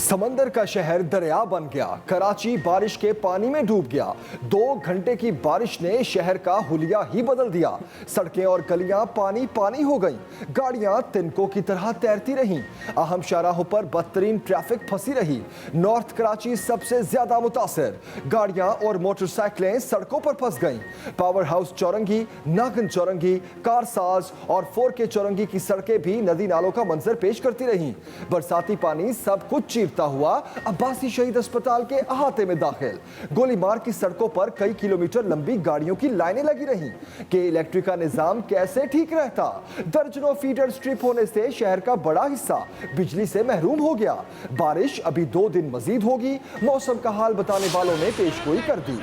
समंदर का शहर दरिया बन गया। कराची बारिश के पानी में डूब गया। 2 घंटे की बारिश ने शहर का हुलिया ही बदल दिया। सड़कें और गलियां पानी पानी हो गईं। गाड़ियां तिनकों की तरह तैरती रहीं। अहम शाहराहों पर बदतरीन ट्रैफिक फंसी रही। नॉर्थ कराची सबसे ज्यादा मुतासर। गाड़ियां और मोटरसाइकिलें सड़कों पर फंस गईं। पावर हाउस चौरंगी, नागन चौरंगी, कारसाज और 4K चौरंगी की सड़कें भी नदी नालों का मंजर पेश करती रहीं। बरसाती पानी सब कुछ चीरता हुआ अब्बासी शहीद अस्पताल के अहाते में दाखिल। गोलीमार की सड़कों पर कई किलोमीटर लंबी गाड़ियों की लाइनें लगी रहीं कि इलेक्ट्रिक का निजाम कैसे ठीक रहता। दर्जनों फीडर स्ट्रिप होने से शहर का बड़ा हिस्सा बिजली से महरूम हो गया। बारिश अभी 2 दिन मजीद होगी। मौसम का हाल बताने वालों ने पेशगोई कर दी।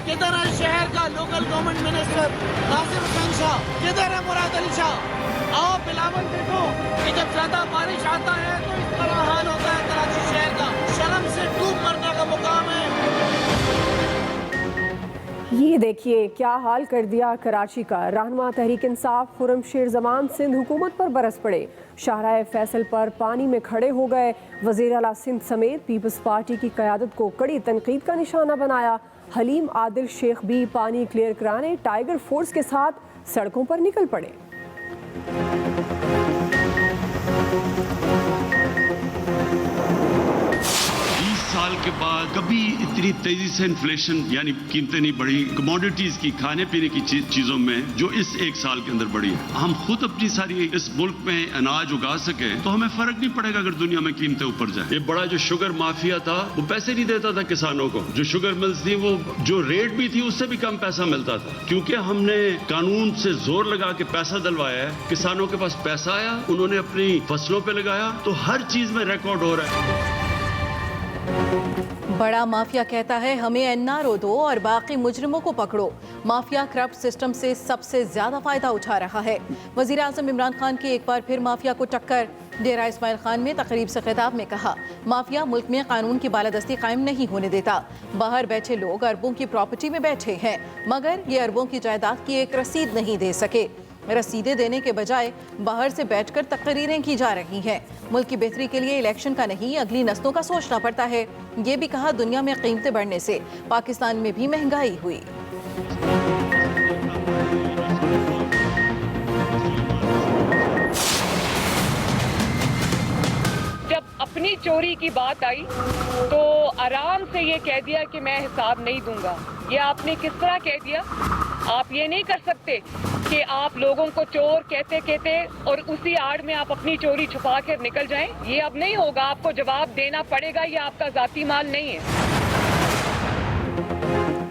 किधर है शहर का local government minister Nasir Hussain Shah? किधर है मुराद अली शाह? आओ बिलावल देखो कि जब ज्यादा बारिश आता है तो इस तरह हाल होता है कराची शहर का। शर्म से डूब मरने का मुकाम है। ये देखिए क्या हाल कर दिया कराची का। रहनुमा तहरीक इंसाफ खुर्रमशेर जमान सिंध हुकूमत पर बरस पड़े। शाहराह फैसल पर पानी में खड़े हो गए। वज़ीर आला सिंध समेत पीपल्स पार्टी की क़यादत को कड़ी तनकीद का निशाना बनाया। हलीम आदिल शेख भी पानी क्लियर कराने टाइगर फोर्स के साथ सड़कों पर निकल पड़े। 20 साल के बाद कभी इतनी तेजी से इन्फ्लेशन यानी कीमतें नहीं बढ़ी। कमोडिटीज की, खाने पीने की चीजों में जो इस 1 साल के अंदर बढ़ी है। हम खुद अपनी सारी इस मुल्क में अनाज उगा सके तो हमें फर्क नहीं पड़ेगा अगर दुनिया में कीमतें ऊपर जाए। ये बड़ा जो शुगर माफिया था वो पैसे नहीं देता था किसानों को। जो शुगर मिल्स थी वो जो रेट भी थी उससे भी कम पैसा मिलता था। क्योंकि हमने कानून से जोर लगा के पैसा दिलवाया है, किसानों के पास पैसा आया, उन्होंने अपनी फसलों पे लगाया, तो हर चीज में रिकॉर्ड हो रहा है। बड़ा माफिया कहता है हमें एनआरओ दो और बाकी मुजरिमों को पकड़ो। माफिया करप्ट सिस्टम से सबसे ज्यादा फायदा उठा रहा है। वजीर आजम इमरान खान की एक बार फिर माफिया को टक्कर। डेरा इस्माइल खान में तकरीब से खिताब में कहा, माफिया मुल्क में कानून की बालादस्ती कायम नहीं होने देता। बाहर बैठे लोग अरबों की प्रॉपर्टी में बैठे हैं, मगर ये अरबों की जायदाद की एक रसीद नहीं दे सके। रसीदें देने के बजाय बाहर से बैठकर तकरीरें की जा रही हैं। मुल्क की बेहतरी के लिए इलेक्शन का नहीं, अगली नस्लों का सोचना पड़ता है। ये भी कहा, दुनिया में कीमतें बढ़ने से पाकिस्तान में भी महंगाई हुई। जब अपनी चोरी की बात आई तो आराम से ये कह दिया कि मैं हिसाब नहीं दूंगा। ये आपने किस तरह कह दिया? आप ये नहीं कर सकते कि आप लोगों को चोर कहते कहते और उसी आड़ में आप अपनी चोरी छुपा कर निकल जाएं। ये अब नहीं होगा, आपको जवाब देना पड़ेगा। ये आपका जाती माल नहीं है।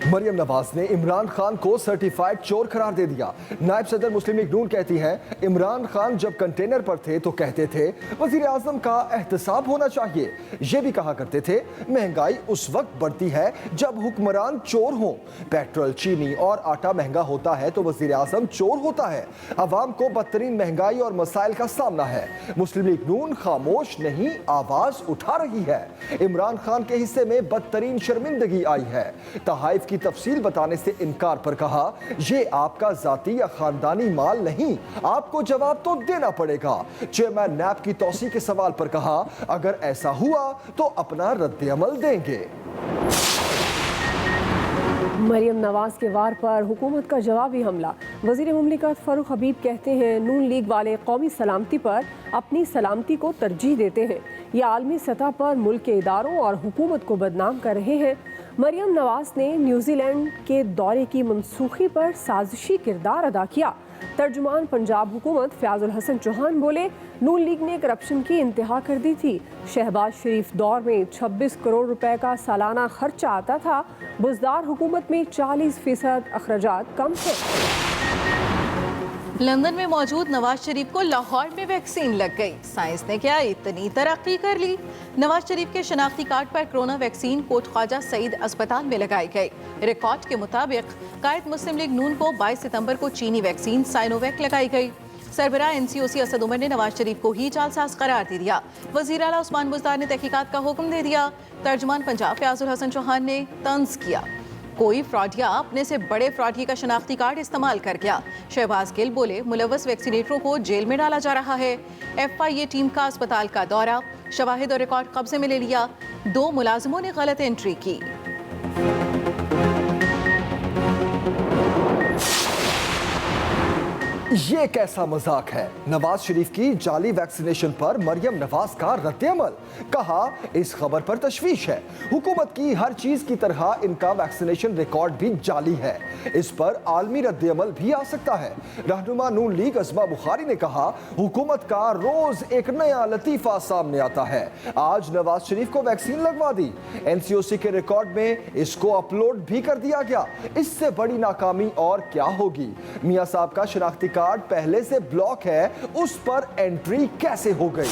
मरियम नवाज ने इमरान खान को सर्टिफाइड चोर करार दे दिया। नायब सदर मुस्लिम लीग नून कहती हैं, इमरान खान जब कंटेनर पर थे तो कहते थे वजीर आजम का एहतसाब होना चाहिए। ये भी कहा करते थे महंगाई उस वक्त बढ़ती है जब हुक्मरान चोर हों। पेट्रोल, चीनी और आटा महंगा होता है तो वजीर आजम चोर होता है। अवाम को बदतरीन महंगाई और मसाइल का सामना है। मुस्लिम लीग नून खामोश नहीं, आवाज उठा रही है। इमरान खान के हिस्से में बदतरीन शर्मिंदगी आई है। तहाइफ की तफसील बताने से इनकार पर कहा, ये आपका जाती या खानदानी माल नहीं, आपको जवाब तो देना पड़ेगा। चेयरमैन नैब की तौसी के सवाल पर कहा, अगर ऐसा हुआ तो अपना रद्द-ए-अमल देंगे। मरियम नवाज के वार पर हुकूमत का जवाबी हमला। वजीर मुमलिकत फारूक हबीब कहते हैं, नून लीग वाले कौमी सलामती पर अपनी सलामती को तरजीह देते हैं। ये आलमी सतह पर मुल्क के इदारों और हुकूमत को बदनाम कर रहे हैं। मरियम नवाज ने न्यूजीलैंड के दौरे की मनसूखी पर साजिशी किरदार अदा किया। तर्जुमान पंजाब हुकूमत फयाजुल हसन चौहान बोले, नून लीग ने करप्शन की इंतहा कर दी थी। शहबाज शरीफ दौर में 26 करोड़ रुपए का सालाना खर्चा आता था। बुजदार हुकूमत में 40% अखराजात कम थे। लंदन में मौजूद नवाज शरीफ को लाहौर में वैक्सीन लग गई। साइंस ने क्या इतनी तरक्की कर ली? नवाज शरीफ के शनाख्ती कार्ड पर कोरोना वैक्सीन कोट ख्वाजा सईद अस्पताल में लगाई गई। रिकॉर्ड के मुताबिक कायद मुस्लिम लीग नून को 22 सितंबर को चीनी वैक्सीन साइनोवैक लगाई गई। सरबराह NCOC असद उमर ने नवाज शरीफ को ही जालसाज करार दे दिया। वजीर आला उस्मान बुज़दार ने तहकीकात का हुक्म दे दिया। तर्जुमान पंजाब फयाजुल हसन चौहान ने तंज किया, कोई फ्रॉडिया अपने से बड़े फ्रॉडी का शनाख्ती कार्ड इस्तेमाल कर गया। शहबाज गिल बोले, मुलव्वस वैक्सीनेटरों को जेल में डाला जा रहा है। FIA टीम का अस्पताल का दौरा, शवाहिद और रिकॉर्ड कब्जे में ले लिया। 2 मुलाजिमों ने गलत एंट्री की। ये कैसा मजाक है। नवाज शरीफ की जाली वैक्सीनेशन पर मरियम नवाज का रद्द-ए-अमल। कहा, इस खबर पर तशवीश है। हुकूमत की हर चीज की तरह इनका वैक्सीनेशन रिकॉर्ड भी जाली है। इस पर आलमी रद्द-ए-अमल भी आ सकता है। रहनुमा नून लीग अज़मा बुखारी ने कहा, हुकूमत का रोज एक नया लतीफा सामने आता है। आज नवाज शरीफ को वैक्सीन लगवा दी, NCOC के रिकॉर्ड में इसको अपलोड भी कर दिया गया। इससे बड़ी नाकामी और क्या होगी। मियां साहब का शनाख्ती कार्ड पहले से ब्लॉक है, उस पर एंट्री कैसे हो गई।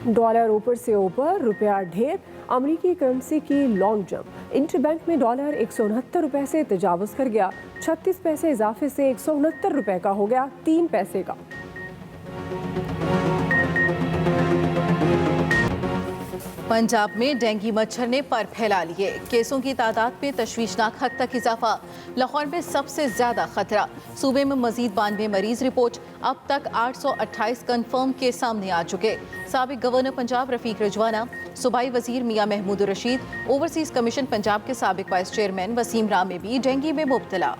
डॉलर ऊपर से ऊपर, रुपया ढेर। अमरीकी करेंसी की लॉन्ग जंप। इंटरबैंक में डॉलर 169 रुपए से तजावुज कर गया। 36 पैसे इजाफे से 169 रुपए का हो गया 3 पैसे का। पंजाब में डेंगू मच्छर ने पर फैला लिए। केसों की तादाद में तशवीशनाक हद तक इजाफा। लाहौर में सबसे ज्यादा खतरा। सूबे में मजीद 92 मरीज रिपोर्ट। अब तक 828 कंफर्म केस सामने आ चुके। साबिक गवर्नर पंजाब रफीक रिजवाना, सूबाई वजीर मियां महमूद रशीद, ओवरसीज कमीशन पंजाब के साबिक वाइस चेयरमैन वसीम रामे भी डेंगू में मुब्तला।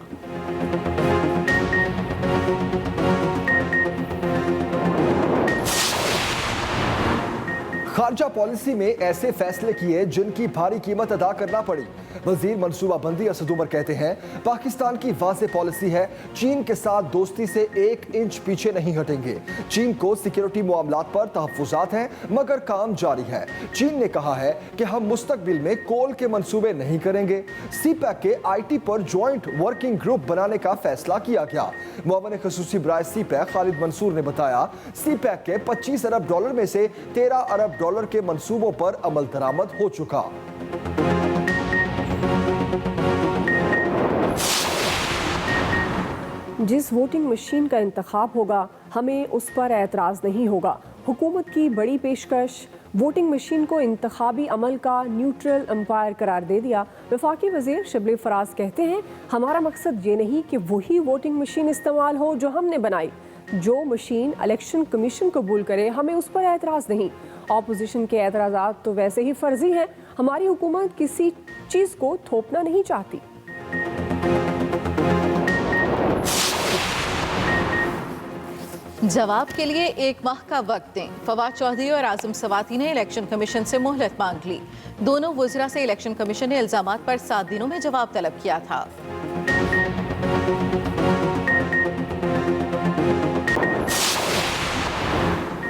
खारजा पॉलिसी में ऐसे फैसले किए जिनकी भारी कीमत अदा करना पड़ी। वजीर मनसूबाबंदी असद उमर कहते हैं, पाकिस्तान की वाज़ेह पॉलिसी है, चीन के साथ दोस्ती से 1 इंच पीछे नहीं हटेंगे। चीन को सिक्योरिटी मामलात पर तहफ़्फ़ुज़ात हैं, मगर काम जारी है। चीन ने कहा है कि हम मुस्तकबिल में कोल के मंसूबे नहीं करेंगे। CPEC के IT पर ज्वाइंट वर्किंग ग्रुप बनाने का फैसला किया गया। मुआवन ख़ुसूसी बराए CPEC खालिद मंसूर ने बताया, CPEC के $25 अरब में से $13 अरब के मंसूबों पर अमल दरामद हो चुका। जिस वोटिंग मशीन का इंतखाब होगा, हमें उस पर एतराज़ नहीं होगा। हुकूमत की बड़ी पेशकश। वोटिंग मशीन को इंतखाबी अमल का न्यूट्रल अंपायर करार दे दिया। वफाकी वज़ीर शिबली फराज कहते हैं, हमारा मकसद ये नहीं कि वही वोटिंग मशीन इस्तेमाल हो जो हमने बनाई। जो मशीन इलेक्शन कमीशन कबूल करे, हमें उस पर एतराज़ नहीं। ऑपोजिशन के एतराज़ात तो वैसे ही फर्जी हैं। हमारी हुकूमत किसी चीज़ को थोपना नहीं चाहती। जवाब के लिए 1 माह का वक्त दें। फवाद चौधरी और आजम सवाती ने इलेक्शन कमीशन से मोहलत मांग ली। दोनों वज़रा से इलेक्शन कमीशन ने इल्जामात पर 7 दिनों में जवाब तलब किया था।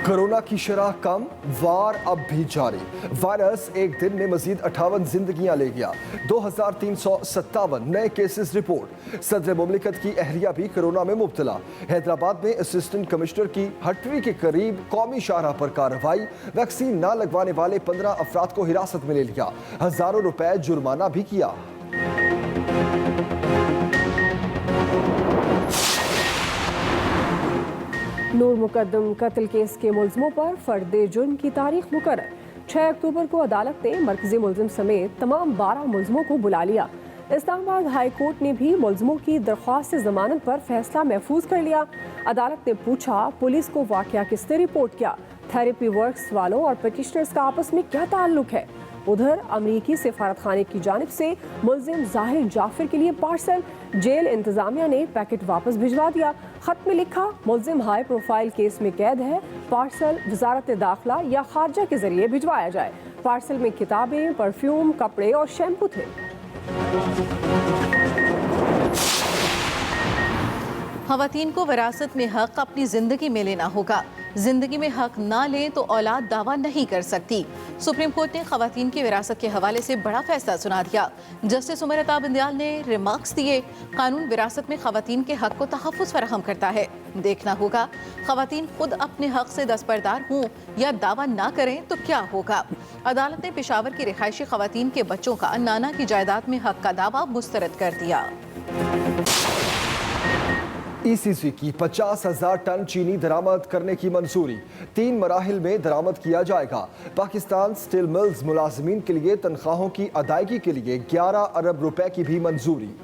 कोरोना की शरह कम, वार अब भी जारी। वायरस एक दिन में मजीद 58 जिंदगियां ले गया। 2357 नए केसेस रिपोर्ट। सदर मुमलिकत की अहलिया भी कोरोना में मुब्तला। हैदराबाद में असिस्टेंट कमिश्नर की हटरी के करीब कौमी शाहराह पर कार्रवाई। वैक्सीन न लगवाने वाले 15 अफराद को हिरासत में ले लिया। हजारों रुपए जुर्माना भी किया। नूर मुकद्दम कत्ल केस के मुल्ज़िमों पर फर्द जुर्म की तारीख मुकर्रर। 6 अक्टूबर को अदालत ने मरकजी मुल्ज़िम समेत तमाम 12 मुल्ज़िमों को बुला लिया। इस्लामाबाद हाई कोर्ट ने भी मुल्ज़िमों की दरख्वास्त से ज़मानत पर फैसला महफूज कर लिया। अदालत ने पूछा, पुलिस को वाक़या किसने रिपोर्ट किया? थेरेपी वर्क्स वालों और पिटिशनर्स का आपस में क्या ताल्लुक है? उधर अमरीकी सिफारत खाने की जानिब से मुल्ज़िम जाहिर जाफिर के लिए पार्सल। जेल इंतजामिया ने पैकेट वापस भिजवा दिया। खत में लिखा, मुल्ज़िम हाई प्रोफाइल केस में कैद है, पार्सल वजारत दाखिला या खारजा के जरिए भिजवाया जाए। पार्सल में किताबें, परफ्यूम, कपड़े और शैम्पू थे। ख़वातीन को विरासत में हक अपनी ज़िंदगी में लेना होगा। ज़िंदगी में हक ना लें तो औलाद दावा नहीं कर सकती। सुप्रीम कोर्ट ने ख़वातीन की विरासत के हवाले से बड़ा फैसला सुना दिया। जस्टिस उमर अता बिंदयाल ने रिमार्क्स दिए, कानून विरासत में ख़वातीन के हक को तहफ़्फ़ुज़ फराहम करता है। देखना होगा ख़वातीन खुद अपने हक से दस्तबरदार हों या दावा ना करें तो क्या होगा। अदालत ने पेशावर की रिहायशी ख़वातीन के बच्चों का नाना की जायदाद में हक का दावा मुस्तरद कर दिया। ईसीसी की 50,000 टन चीनी दरामद करने की मंजूरी 3 मराहिल में दरामद किया जाएगा। पाकिस्तान स्टील मिल्स मुलाजमीन के लिए तनख्वाहों की अदायगी के लिए 11 अरब रुपए की भी मंजूरी।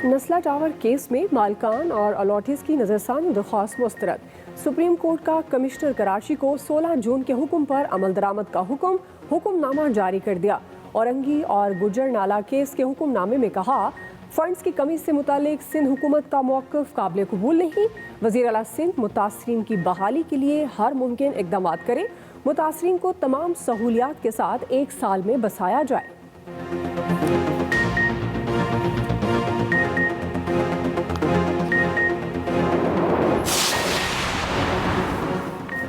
नस्ला टावर केस में मालकान और अलॉटिस की नजरसानी दरख्वास्त मुस्तरद। सुप्रीम कोर्ट का कमिश्नर कराची को 16 जून के हुक्म पर अमल दरामद का हुक्मनामा जारी कर दिया। औरंगी और गुजर नाला केस के हुक्मनामे में कहा, फंड्स की कमी से मुतालिक सिंध हुकूमत का मौक़िफ़ काबिल कबूल नहीं। वज़ीर आला सिंध मुतासरीन की बहाली के लिए हर मुमकिन इक़दाम करें। मुतासरीन को तमाम सहूलियात के साथ 1 साल में बसाया जाए।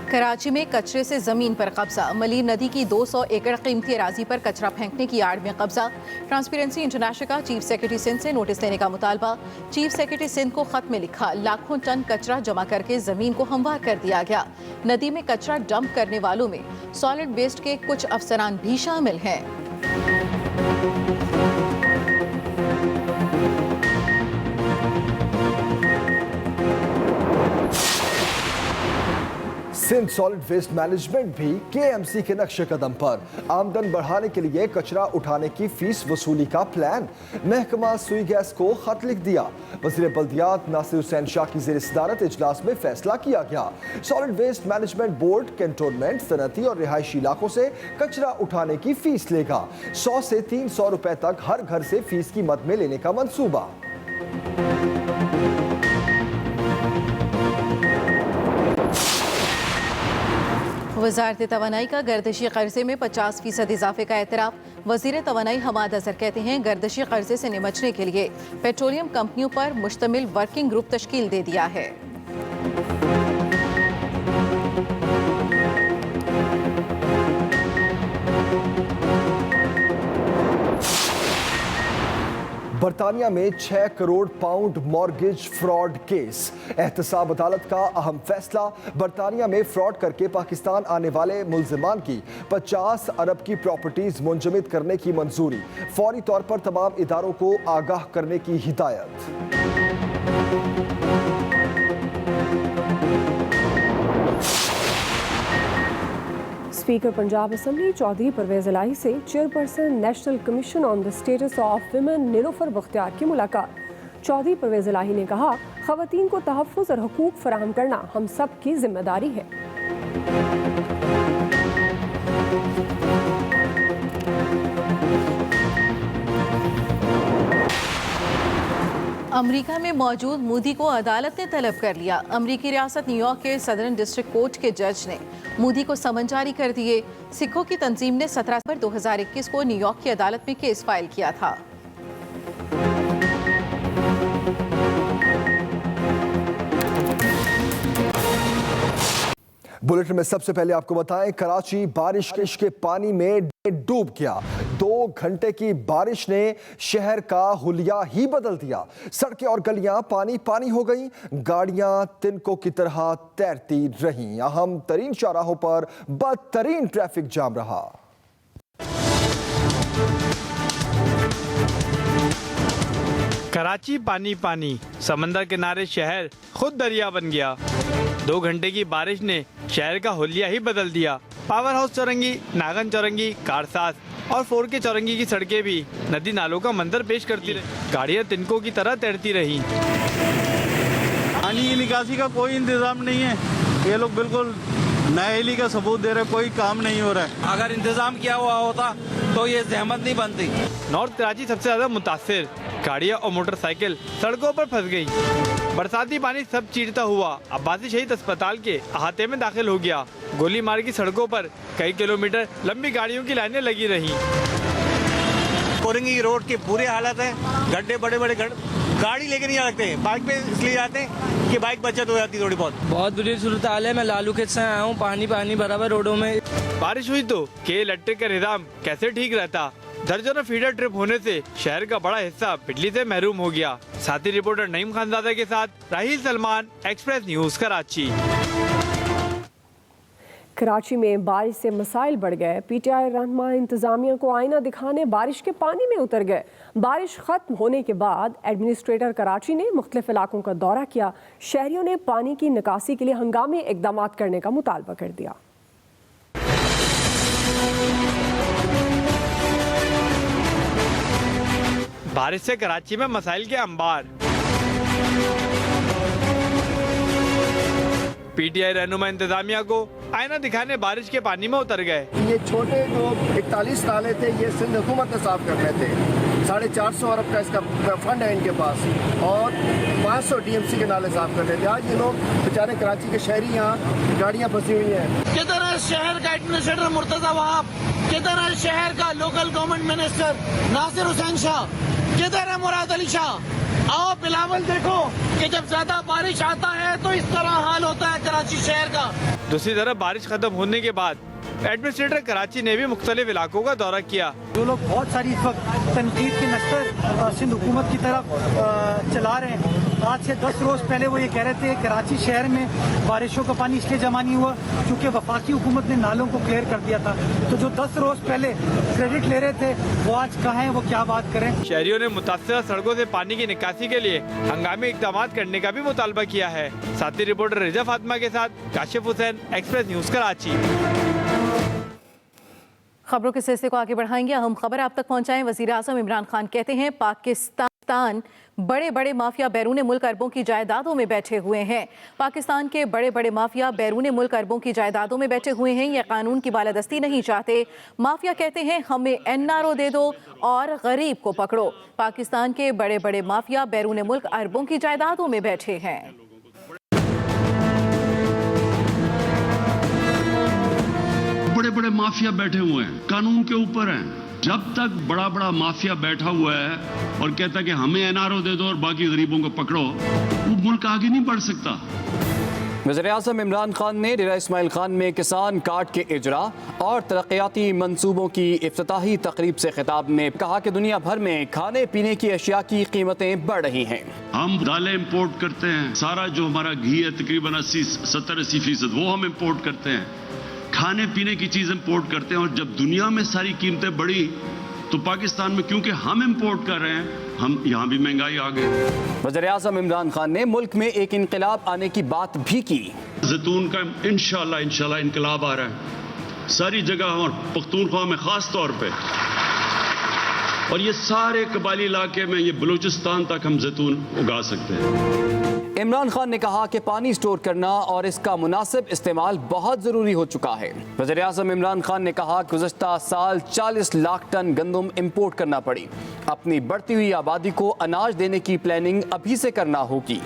कराची में कचरे से जमीन पर कब्जा। मलीर नदी की 200 एकड़ कीमती अराजी पर कचरा फेंकने की आड़ में कब्जा। ट्रांसपेरेंसी इंटरनेशनल का चीफ सेक्रेटरी सिंध से नोटिस देने का मुतालबा। चीफ सेक्रेटरी सिंध को खत में लिखा, लाखों टन कचरा जमा करके जमीन को हमवार कर दिया गया। नदी में कचरा डंप करने वालों में सॉलिड वेस्ट के कुछ अफसरान भी शामिल हैं। सिंध सॉलिड वेस्ट मैनेजमेंट भी केएमसी के नक्शे कदम पर। आमदन बढ़ाने के लिए कचरा उठाने की फीस वसूली का प्लान। महकमा सुई गैस को खत लिख दिया। वज़ीर बल्दियात नासिर हुसैन शाह की ज़ेर सदारत इजलास में फैसला किया गया। Solid waste management board cantonment, सनती और रिहायशी इलाकों से कचरा उठाने की फीस लेगा। 100 से 300 रुपए तक हर घर से फीस की मद में लेने का मंसूबा। वज़ारत तवानाई का गर्दिशी कर्जे में 50% इजाफे का एतराफ़। वज़ीर तवानाई हमाद अज़हर कहते हैं, गर्दिशी कर्जे से निमटने के लिए पेट्रोलियम कंपनियों पर मुश्तमिल वर्किंग ग्रुप तश्कील दे दिया है। बरतानिया में 6 crore pound mortgage fraud case. एहतसाब अदालत का अहम फैसला। बरतानिया में फ्रॉड करके पाकिस्तान आने वाले मुल्जिमान की 50 अरब की प्रॉपर्टीज मुंजमद करने की मंजूरी। फौरी तौर पर तमाम इदारों को आगाह करने की हिदायत। स्पीकर पंजाब असम्बली चौधरी परवेज इलाही से chairperson national commission on the status of women Nilofar Bakhtiar की मुलाकात। चौधरी परवेज इलाही ने कहा, ख़वातीन को तहफ़्फ़ुज़ और हुकूक फराहम करना हम सब की जिम्मेदारी है। अमेरिका में मौजूद मोदी को अदालत ने तलब कर लिया। अमेरिकी रियासत न्यूयॉर्क के सदर्न डिस्ट्रिक्ट कोर्ट के जज ने मोदी को समन जारी कर दिए। सिखों की तंजीम ने 17 सितंबर 2021 को न्यूयॉर्क की अदालत में केस फाइल किया था। बुलेटिन में सबसे पहले आपको बताएं, कराची बारिश के पानी में डूब गया। 2 घंटे की बारिश ने शहर का हुलिया ही बदल दिया। सड़कें और गलियां पानी पानी हो गईं। गाड़ियां तिनकों की तरह तैरती रहीं। अहम तरीन चौराहों पर बदतरीन ट्रैफिक जाम रहा। कराची पानी पानी, समंदर किनारे शहर खुद दरिया बन गया। 2 घंटे की बारिश ने शहर का हुलिया ही बदल दिया। पावर हाउस चौरंगी, नागन चौरंगी, कारसाज और 4K चौरंगी की सड़कें भी नदी नालों का मंजर पेश करती रही। गाड़ियां तिनकों की तरह तैरती रहीं। पानी की निकासी का कोई इंतजाम नहीं है। ये लोग बिल्कुल नाअहली का सबूत दे रहे, कोई काम नहीं हो रहा है। अगर इंतजाम किया हुआ होता तो ये जहमत नहीं बनती। नॉर्थ कराची सबसे ज्यादा मुतासिर। गाड़ियां और मोटरसाइकिल सड़कों पर फंस गई। बरसाती पानी सब चीरता हुआ अब्बासी शहीद अस्पताल के अहाते में दाखिल हो गया। गोली मार की सड़कों पर कई किलोमीटर लंबी गाड़ियों की लाइनें लगी रही। कोरंगी रोड की बुरी हालत है। गड्ढे बड़े बड़े गाड़ी लेके नहीं आ सकते, बाइक पे इसलिए आते हैं कि बाइक बचत हो जाती थोड़ी बहुत बुरी सूरत हाल है। मैं लालू खेत से आया हूँ, पानी पानी भरा हुआ रोडों में। बारिश हुई तो के इलेक्ट्रिक का निजाम कैसे ठीक रहता। दर्जनों फीडर ट्रिप होने से शहर का बड़ा हिस्सा बिजली से महरूम हो गया। साथी रिपोर्टर नईम खानजादा के साथ राहिल सलमान, एक्सप्रेस न्यूज कराची। कराची में बारिश से मसाइल बढ़ गए। पीटीआई रहनुमा इंतजामिया को आईना दिखाने बारिश के पानी में उतर गए। बारिश खत्म होने के बाद एडमिनिस्ट्रेटर कराची ने मुख्तलिफ इलाकों का दौरा किया। शहरियों ने पानी की निकासी के लिए हंगामी इकदाम करने का मुतालबा कर दिया। बारिश से कराची में मसाइल के अंबार। पीटीआई रहनुमा इंतजामिया को आईना दिखाने बारिश के पानी में उतर गए। ये छोटे जो 41 नाले थे ये सिंध हुकूमत ने साफ करने थे। 450 अरब का इसका फंड है इनके पास और 500 DMC के नाले साफ करने थे। आज ये लोग बेचारे कराची के शहरी यहाँ गाड़ियाँ फंसी हुई हैं। किधर है शहर का एडमिनिस्ट्रेटर मुर्तजा वहाब? किधर है शहर का local government minister Nasir Hussain Shah? किधर है मुराद अली शाह? आओ बिलावल, देखो कि जब ज्यादा बारिश आता है तो इस तरह हाल होता है कराची शहर का। दूसरी तरफ बारिश खत्म होने के बाद एडमिनिस्ट्रेटर कराची ने भी मुख्तलिफ इलाकों का दौरा किया। जो लोग बहुत सारी इस वक्त तनकीद की नस्तर सिंध हुकूमत की तरफ चला रहे हैं, आज से 10 रोज पहले वो ये कह रहे थे कराची शहर में बारिशों का पानी इसलिए जमा नहीं हुआ क्योंकि वफाकी हुकूमत ने नालों को क्लियर कर दिया था। तो जो 10 रोज पहले क्रेडिट ले रहे थे वो आज कहाँ हैं, वो क्या बात करें। शहरियों ने मुतासिर सड़कों से पानी की निकासी के लिए हंगामी इकदाम करने का भी मुतालबा किया है। साथी रिपोर्टर रिजा फातिमा के साथ काशिफ हुसैन, एक्सप्रेस न्यूज कराची। खबरों के सिलसिले को आगे बढ़ाएंगे। अहम खबर आप तक पहुंचाएं। वज़ीर आज़म इमरान खान कहते हैं पाकिस्तान बड़े बड़े माफिया बैरून मुल्क अरबों की जायदादों में बैठे हुए हैं। पाकिस्तान के बड़े बड़े माफिया बैरून मुल्क अरबों की जायदादों में बैठे हुए हैं। ये कानून की बालादस्ती नहीं चाहते। माफिया कहते हैं हमें NRO दे दो और गरीब को पकड़ो। पाकिस्तान के बड़े बड़े माफिया बैरून मुल्क अरबों की जायदादों में बैठे हैं। बड़े बड़े माफिया बैठे हुए हैं, कानून के ऊपर हैं। जब तक बड़ा बड़ा माफिया बैठा हुआ है और कहता है कि हमें NRO दे दो और बाकी गरीबों को पकड़ो, वो मुल्क आगे नहीं बढ़ सकता। वज़ीर आज़म इमरान खान ने डेरा इस्माइल खान में किसान कार्ड के इजरा और तरक्याती मंसूबों की इफ्तिताही तकरीब से खिताब में कहा कि दुनिया भर में खाने पीने की अशिया की कीमतें बढ़ रही हैं। हम दालें इंपोर्ट करते हैं, सारा जो हमारा घी है तकरीबन 70-80% वो हम इंपोर्ट करते हैं। खाने पीने की चीज इंपोर्ट करते हैं और जब दुनिया में सारी कीमतें बढ़ी तो पाकिस्तान में क्योंकि हम इंपोर्ट कर रहे हैं, हम यहाँ भी महंगाई आ गई। वज़ीर आज़म इमरान खान ने मुल्क में एक इनकलाब आने की बात भी की। जैतून का इंशाल्लाह इनकलाब आ रहा है सारी जगह और पख्तूनख्वा में खास तौर पे, और ये सारे कबायली इलाके में, ये बलूचिस्तान तक हम जैतून उगा सकते हैं। इमरान खान ने कहा कि पानी स्टोर करना और इसका मुनासिब इस्तेमाल बहुत ज़रूरी हो चुका है। वज़ीर आज़म इमरान खान ने कहा कि गुज़श्ता साल 40 लाख टन गंदम इंपोर्ट करना पड़ी। अपनी बढ़ती हुई आबादी को अनाज देने की प्लानिंग अभी से करना होगी।